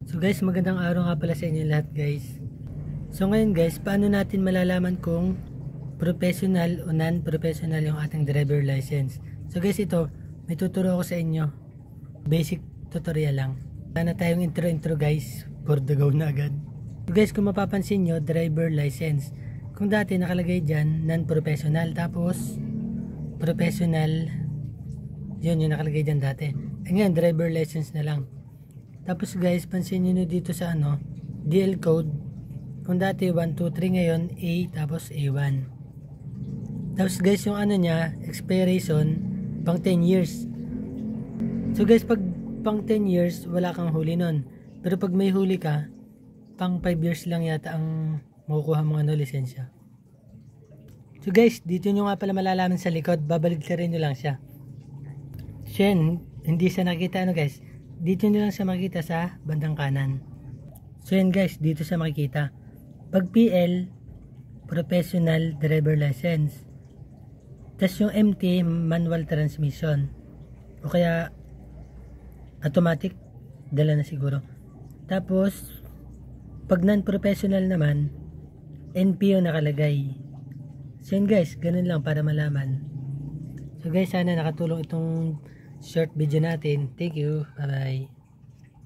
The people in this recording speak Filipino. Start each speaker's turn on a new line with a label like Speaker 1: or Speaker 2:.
Speaker 1: So guys, magandang araw nga pala sa inyo lahat guys. So ngayon guys, paano natin malalaman kung professional o non-professional yung ating driver license? So guys, ito, may tuturo ako sa inyo. Basic tutorial lang. Wala na tayong intro guys, for the go na agad. So guys, kung mapapansin nyo, driver license. Kung dati nakalagay dyan, non-professional, tapos professional, yun yung nakalagay dyan dati. Ngayon, driver license na lang. Tapos guys, pansin nyo dito sa DL code. Kung dati 1, 2, 3, ngayon A, tapos A1. Tapos guys, yung niya, expiration, pang 10 years. So guys, pag pang 10 years, wala kang huli nun. Pero pag may huli ka, pang 5 years lang yata ang makukuha mong lisensya. So guys, dito nyo nga pala malalaman sa likod, babaligtarin nyo lang siya. Shen, hindi siya nakita guys. Dito nyo lang siya makikita sa bandang kanan. So yan guys, dito siya makikita. Pag PL, Professional Driver License. Tapos yung MT, Manual Transmission. O kaya automatic, dala na siguro. Tapos pag non-professional naman, NP yung nakalagay. So yan guys, ganun lang para malaman. So guys, sana nakatulong itong short video natin. Thank you. Bye bye.